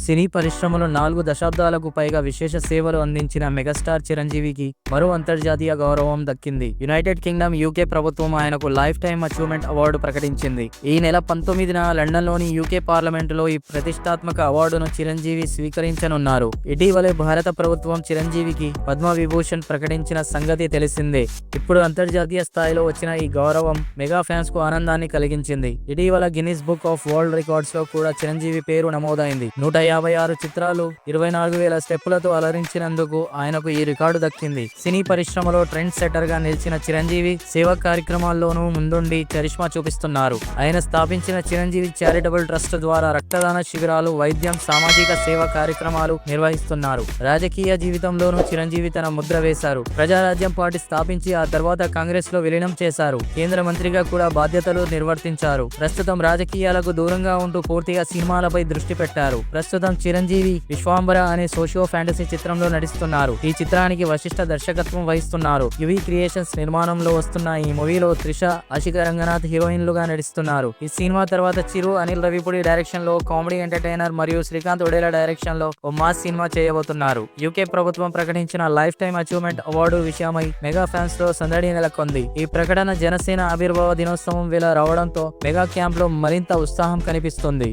సినీ పరిశ్రమలో 4 దశాబ్దాలకు పైగా విశేష సేవలు అందించిన మెగాస్టార్ చిరంజీవికి మరో అంతర్జాతీయ గౌరవం దక్కింది. యునైటెడ్ కింగ్డమ్ యూకే ప్రభుత్వం ఆయనకు లైఫ్ టైమ్ అచీవ్మెంట్ అవార్డు ప్రకటించింది. ఈ నెల 19న లండన్లోని యూకే పార్లమెంటులో ఈ ప్రతిష్టాత్మక అవార్డును చిరంజీవి స్వీకరించనున్నారు. ఇటీవలే భారత ప్రభుత్వం చిరంజీవికి పద్మ విభూషణ్ ప్రకటించిన సంగతి తెలిసిందే. ఇప్పుడు అంతర్జాతీయ స్థాయిలో వచ్చిన ఈ గౌరవం మెగా ఫ్యాన్స్ కు ఆనందాన్ని కలిగించింది. ఇటీవల Guinness book of world records లో కూడా చిరంజీవి పేరు నమోదైంది. 156 చిత్రాలు, 24,000 స్టెప్పులతో అలరించినందుకు ఆయనకు ఈ రికార్డు దక్కింది. సినీ పరిశ్రమలో ట్రెండ్ సెటర్ గా నిలిచిన చిరంజీవి సేవా కార్యక్రమాల్లోనూ ముందుండి చరిష్మా చూపిస్తున్నారు. ఆయన స్థాపించిన చిరంజీవి చారిటబుల్ ట్రస్ట్ ద్వారా రక్తదాన శిబిరాలు, వైద్యం, సామాజిక సేవా కార్యక్రమాలు నిర్వహిస్తున్నారు. రాజకీయ జీవితంలోనూ చిరంజీవి తన ముద్ర వేశారు. ప్రజారాజ్యం పార్టీ స్థాపించి ఆ తర్వాత కాంగ్రెస్ లో విలీనం చేశారు. కేంద్ర మంత్రిగా కూడా బాధ్యతలు నిర్వర్తించారు. ప్రస్తుతం రాజకీయాలకు దూరంగా ఉంటూ పూర్తిగా సినిమాలపై దృష్టి పెట్టారు. ప్రస్తుతం చిరంజీవి విశ్వాంబర అనే సోషియో ఫ్యాంటసీ చిత్రంలో నటిస్తున్నారు. ఈ చిత్రానికి వశిష్ఠ దర్శకత్వం వహిస్తున్నారు. యువి క్రియేషన్స్ నిర్మాణంలో వస్తున్న ఈ మూవీలో త్రిష, ఆశిక రంగనాథ్ హీరోయిన్లుగా నటిస్తున్నారు. ఈ సినిమా తర్వాత చిరు, అనిల్ రవిపూడి డైరెక్షన్ లో కామెడీ ఎంటర్టైనర్ మరియు శ్రీకాంత్ ఒడేలా డైరెక్షన్ లో ఓ మాస్ సినిమా చేయబోతున్నారు. యూకే ప్రభుత్వం ప్రకటించిన లైఫ్ టైమ్ అచీవ్మెంట్ అవార్డు విషయమై మెగా ఫ్యాన్స్ లో సందడి నెలకొంది. ఈ ప్రకటన జనసేన ఆవిర్భావ దినోత్సవం వేళ రావడంతో మెగా క్యాంప్ లో మరింత ఉత్సాహం కనిపిస్తుంది.